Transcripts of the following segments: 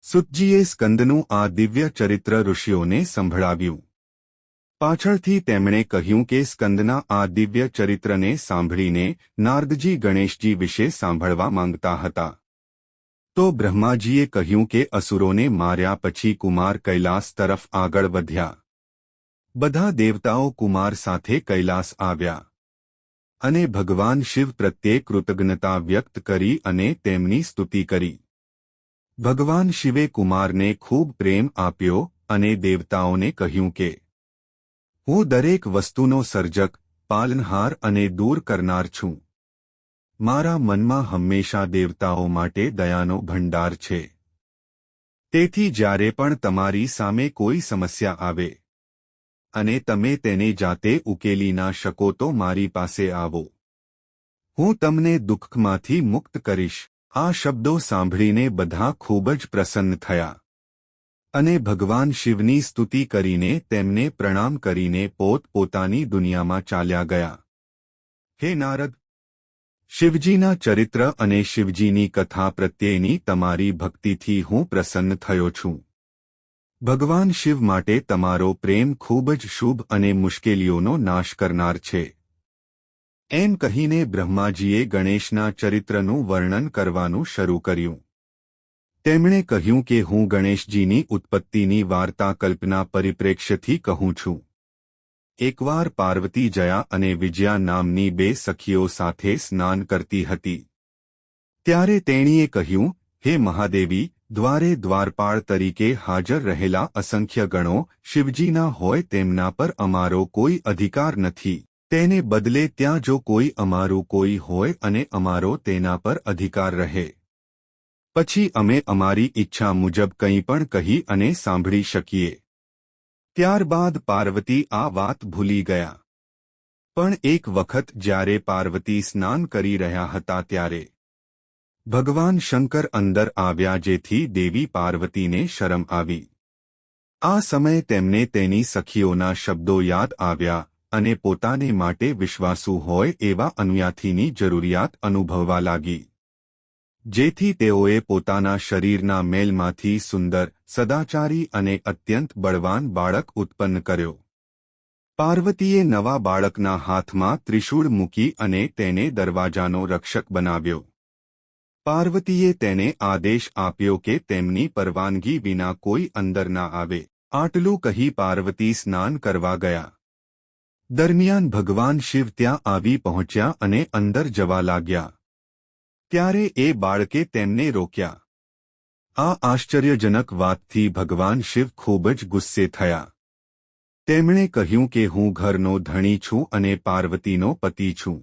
સુતજીએ સ્કંદનું આ દિવ્ય ચરિત્ર ઋષિઓને સંભળાવ્યું. પાછળથી તેમણે કહ્યું કે સ્કંદના આ દિવ્ય ચરિત્રને સાંભળીને નારદજી ગણેશજી વિશે સાંભળવા માંગતા હતા. તો બ્રહ્માજીએ કહ્યું કે અસુરોને માર્યા પછી કુમાર કૈલાસ તરફ આગળ વધ્યા. બધા દેવતાઓ કુમાર સાથે કૈલાસ આવ્યા અને ભગવાન શિવ પ્રત્યે કૃતજ્ઞતા વ્યક્ત કરી અને તેમની સ્તુતિ કરી. ભગવાન શિવે કુમારને ખૂબ પ્રેમ આપ્યો અને દેવતાઓને કહ્યું કે હું દરેક વસ્તુનો સર્જક, પાલનહાર અને દૂર કરનાર છું. મારા મનમાં હંમેશા દેવતાઓ માટે દયાનો ભંડાર છે. તેથી જ્યારે પણ તમારી સામે કોઈ સમસ્યા આવે અને તમે તેને જાતે ઉકેલી ના શકો તો મારી પાસે આવો. હું તમને દુઃખમાંથી મુક્ત કરીશ. આ શબ્દો સાંભળીને બધા ખૂબ જ પ્રસન્ન થયા અને ભગવાન શિવની સ્તુતિ કરીને તેમને પ્રણામ કરીને પોતપોતાની દુનિયામાં ચાલ્યા ગયા. હે નારદ, શિવજીના ચરિત્ર અને શિવજીની કથા પ્રત્યેની તમારી ભક્તિથી હું પ્રસન્ન થયો છું. ભગવાન શિવ માટે તમારો પ્રેમ ખૂબ જ શુભ અને મુશ્કેલીઓનો નાશ કરનાર છે. એમ કહીને બ્રહ્માજીએ ગણેશના ચરિત્રનું વર્ણન કરવાનું શરૂ કર્યું. તેમણે કહ્યું કે હું ગણેશજીની ઉત્પત્તિની વાર્તા કલ્પના પરિપ્રેક્ષ્યથી કહું છું. એકવાર પાર્વતી જયા અને વિજયા નામની બે સખીઓ સાથે સ્નાન કરતી હતી. ત્યારે તેણીએ કહ્યું, હે મહાદેવી, દ્વારે દ્વારપાળ તરીકે હાજર રહેલા અસંખ્ય ગણો શિવજીના હોય તેમના પર અમારો કોઈ અધિકાર નથી. તેને બદલે ત્યાં જો કોઈ અમારું કોઈ હોય અને અમારો તેના પર અધિકાર રહે, પછી અમે અમારી ઈચ્છા મુજબ કંઈ પણ કહી અને સાંભળી શકીએ. ત્યારબાદ પાર્વતી આ વાત ભૂલી ગયા. પણ એક વખત જ્યારે પાર્વતી સ્નાન કરી રહ્યા હતા ત્યારે ભગવાન શંકર અંદર આવ્યા જેથી દેવી પાર્વતીને શરમ આવી. આ સમયે તેમને તેની સખીઓના શબ્દો યાદ આવ્યા અને પોતાને માટે વિશ્વાસુ હોય એવા અનુયાથીની જરૂરિયાત અનુભવવા લાગી. જેથી તેઓએ પોતાના શરીરના મેલમાંથી સુંદર, સદાચારી અને અત્યંત બળવાન બાળક ઉત્પન્ન કર્યો. પાર્વતીએ નવા બાળકના હાથમાં ત્રિશૂળ મૂકી અને તેને દરવાજાનો રક્ષક બનાવ્યો. પાર્વતીએ તેને આદેશ આપ્યો કે તેમની પરવાનગી વિના કોઈ અંદર ના આવે. આટલું કહી પાર્વતી સ્નાન કરવા ગયા. દરમિયાન ભગવાન શિવ ત્યાં આવી પહોંચ્યા અને અંદર જવા લાગ્યા. ત્યારે એ બાળકે તેમને રોક્યા. આ આશ્ચર્યજનક વાતથી ભગવાન શિવ ખૂબ જ ગુસ્સે થયા. તેમણે કહ્યું કે હું ઘરનો ધણી છું અને પાર્વતીનો પતિ છું.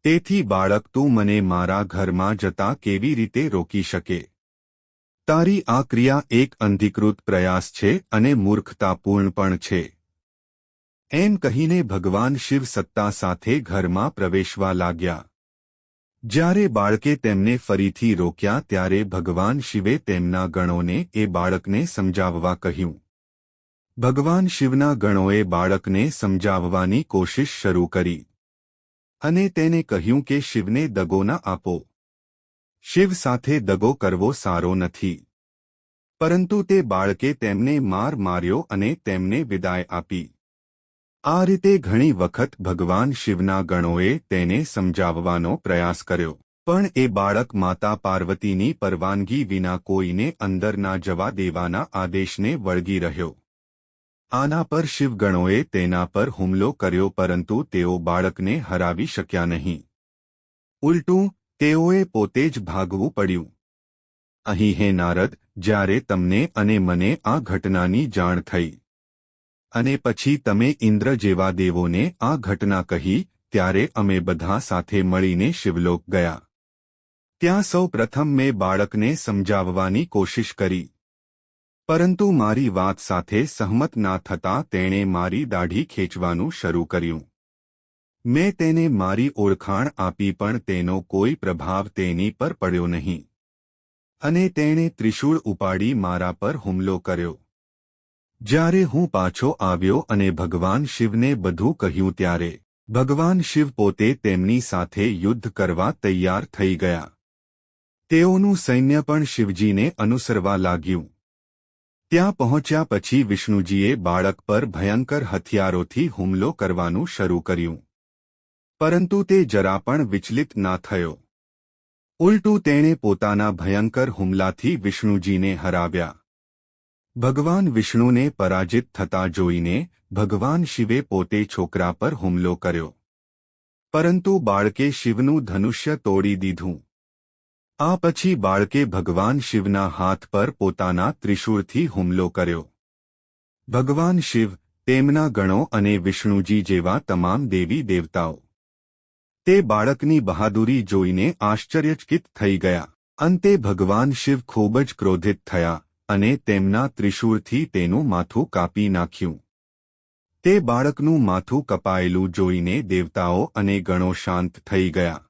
તેથી બાળક તું મને મારા ઘરમાં જતા કેવી રીતે રોકી શકે? તારી આ ક્રિયા એક અંધીકૃત પ્રયાસ છે અને મૂર્ખતાપૂર્ણ પણ છે. એમ કહીને ભગવાન શિવ સત્તા સાથે ઘરમાં પ્રવેશવા લાગ્યા. જ્યારે બાળકે તેમને ફરીથી રોક્યા ત્યારે ભગવાન શિવે તેમના ગણોને એ બાળકને સમજાવવા કહ્યું. ભગવાન શિવના ગણોએ બાળકને સમજાવવાની કોશિશ શરૂ કરી અને તેને કહ્યું કે શિવને દગો ન આપો. શિવ સાથે દગો કરવો સારો નથી. પરંતુ તે બાળકે તેમને માર્યો અને તેમને વિદાય આપી. આ રીતે ઘણી વખત ભગવાન શિવના ગણોએ તેને સમજાવવાનો પ્રયાસ કર્યો, પણ એ બાળક માતા પાર્વતીની પરવાનગી વિના કોઈને અંદર ના જવા દેવાના આદેશને વળગી રહ્યો. આના પર શિવગણોએ તેના પર હુમલો કર્યો પરંતુ તેઓ બાળકને હરાવી શક્યા નહીં. ઉલટું તેઓએ પોતે જ ભાગવું પડ્યું. અહીં હે નારદ, જ્યારે તમને અને મને આ ઘટનાની જાણ થઈ અને પછી તમે ઇન્દ્ર જેવા દેવોને આ ઘટના કહી ત્યારે અમે બધા સાથે મળીને શિવલોક ગયા. ત્યાં સૌ પ્રથમ મેં બાળકને સમજાવવાની કોશિશ કરી, પરંતુ મારી વાત સાથે સહમત ના થતાં તેણે મારી દાઢી ખેંચવાનું શરૂ કર્યું. મેં તેને મારી ઓળખાણ આપી પણ તેનો કોઈ પ્રભાવ તેની પર પડ્યો નહીં અને તેણે ત્રિશૂળ ઉપાડી મારા પર હુમલો કર્યો. જ્યારે હું પાછો આવ્યો અને ભગવાન શિવને બધું કહ્યું ત્યારે ભગવાન શિવ પોતે તેમની સાથે યુદ્ધ કરવા તૈયાર થઈ ગયા. તેઓનું સૈન્ય પણ શિવજીને અનુસરવા લાગ્યું. ત્યાં પહોંચ્યા પછી વિષ્ણુજીએ બાળક પર ભયંકર હથિયારોથી હુમલો કરવાનું શરૂ કર્યું. પરંતુ તે જરા પણ વિચલિત ના થયો. ઉલટું તેણે પોતાના ભયંકર હુમલાથી વિષ્ણુજીને હરાવ્યા. ભગવાન વિષ્ણુને પરાજિત થતા જોઈને ભગવાન શિવે પોતે છોકરા પર હુમલો કર્યો. પરંતુ બાળકે શિવનું ધનુષ્ય તોડી દીધું. આ પછી બાળકે ભગવાન શિવના હાથ પર પોતાના ત્રિશૂળથી હુમલો કર્યો. ભગવાન શિવ, તેમના ગણો અને વિષ્ણુજી જેવા તમામ દેવી દેવતાઓ તે બાળકની બહાદુરી જોઈને આશ્ચર્યચકિત થઈ ગયા. અંતે ભગવાન શિવ ખૂબ જ ક્રોધિત થયા અને તેમના ત્રિશૂળથી તેનું માથું કાપી નાખ્યું. તે બાળકનું માથું કપાયેલું જોઈને દેવતાઓ અને ગણો શાંત થઈ ગયા.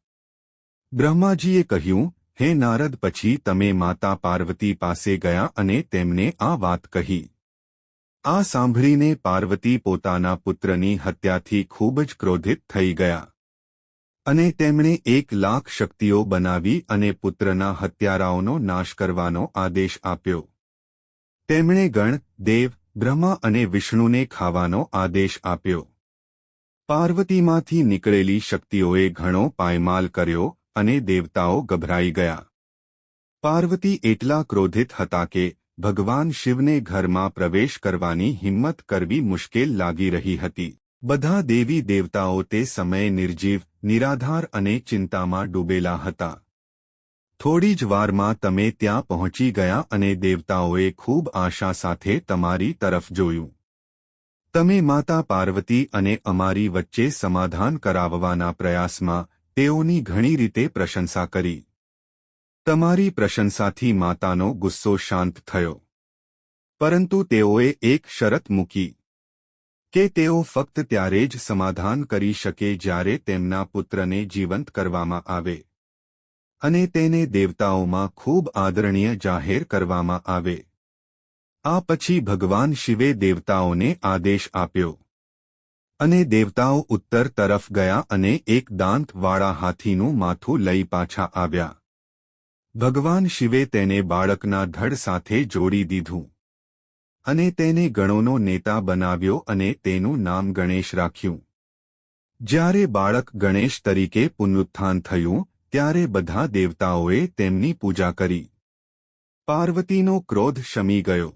બ્રહ્માજીએ કહ્યું, હે નારદ, પછી તમે માતા પાર્વતી પાસે ગયા અને તેમને આ વાત કહી. આ સાંભળીને પાર્વતી પોતાના પુત્રની હત્યાથી ખૂબ જ ક્રોધિત થઈ ગયા અને તેમણે 1,00,000 શક્તિઓ બનાવી અને પુત્રના હત્યારાઓનો નાશ કરવાનો આદેશ આપ્યો. તેમણે ગણ, દેવ, બ્રહ્મા અને વિષ્ણુને ખાવાનો આદેશ આપ્યો. પાર્વતીમાંથી નીકળેલી શક્તિઓએ ઘણો પાયમાલ કર્યો અને દેવતાઓ ગભરાઈ ગયા. પાર્વતી એટલા ક્રોધિત હતા કે ભગવાન શિવને ઘરમાં પ્રવેશ કરવાની હિંમત કરવી મુશ્કેલ લાગી રહી હતી. બધા દેવી દેવતાઓ તે સમયે નિર્જીવ, નિરાધાર અને ચિંતામાં ડૂબેલા હતા. થોડી જ વારમાં તમે ત્યાં પહોંચી ગયા અને દેવતાઓએ ખૂબ આશા સાથે તમારી તરફ જોયું. તમે માતા પાર્વતી અને અમારી વચ્ચે સમાધાન કરાવવાના પ્રયાસમાં તેઓની ઘણી રીતે પ્રશંસા કરી. તમારી પ્રશંસાથી માતાનો ગુસ્સો શાંત થયો. પરંતુ તેઓએ એક શરત મૂકી કે તેઓ ફક્ત ત્યારે જ સમાધાન કરી શકે જ્યારે તેમના પુત્રને જીવંત કરવામાં આવે અને તેને દેવતાઓમાં ખૂબ આદરણીય જાહેર કરવામાં આવે. આ પછી ભગવાન શિવે દેવતાઓને આદેશ આપ્યો અને દેવતાઓ ઉત્તર તરફ ગયા અને એક દાંતવાળા હાથીનું માથું લઈ પાછા આવ્યા. ભગવાન શિવે તેને બાળકના ધડ સાથે જોડી દીધું અને તેને ગણોનો નેતા બનાવ્યો અને તેનું નામ ગણેશ રાખ્યું. જ્યારે બાળક ગણેશ તરીકે પુનરુત્થાન થયું ત્યારે બધા દેવતાઓએ તેમની પૂજા કરી. પાર્વતીનો ક્રોધ શમી ગયો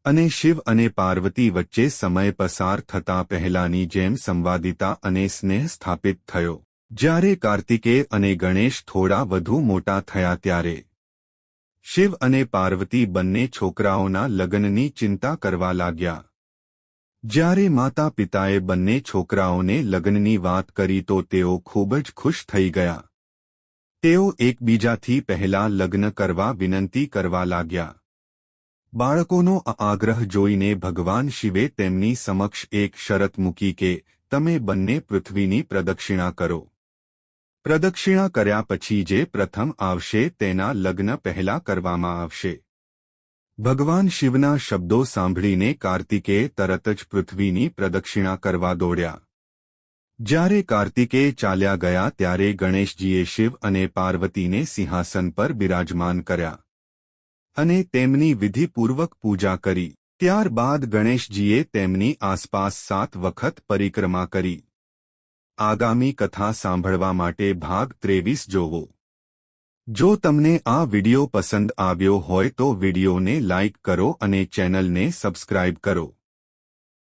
અને શિવ અને પાર્વતી વચ્ચે સમય પસાર થતાં પહેલાની જેમ સંવાદિતા અને સ્નેહ સ્થાપિત થયો. જ્યારે કાર્તિકેય અને ગણેશ થોડા વધુ મોટા થયા ત્યારે શિવ અને પાર્વતી બંને છોકરાઓના લગ્નની ચિંતા કરવા લાગ્યા. જ્યારે માતા પિતાએ બંને છોકરાઓને લગ્નની વાત કરી તો તેઓ ખૂબ જ ખુશ થઈ ગયા. તેઓ એકબીજાથી પહેલા લગ્ન કરવા વિનંતી કરવા લાગ્યા. બાળકોનો આ આગ્રહ જોઈને ભગવાન શિવે તેમની સમક્ષ એક શરત મૂકી કે તમે બંને પૃથ્વીની પ્રદક્ષિણા કરો. પ્રદક્ષિણા કર્યા પછી જે પ્રથમ આવશે તેના લગ્ન પહેલા કરવામાં આવશે. ભગવાન શિવના શબ્દો સાંભળીને કાર્તિકેય તરત જ પૃથ્વીની પ્રદક્ષિણા કરવા દોડ્યા. જ્યારે કાર્તિકેય ચાલ્યા ગયા ત્યારે ગણેશજીએ શિવ અને પાર્વતીને સિંહાસન પર બિરાજમાન કર્યા અને તેમની વિધિપૂર્વક પૂજા કરી. ત્યારબાદ ગણેશજીએ તેમની આસપાસ 7 વખત પરિક્રમા કરી. આગામી કથા સાંભળવા માટે ભાગ 23 જોવો. જો તમને આ વિડિયો પસંદ આવ્યો હોય તો વિડિયોને લાઇક કરો અને ચેનલને સબસ્ક્રાઇબ કરો.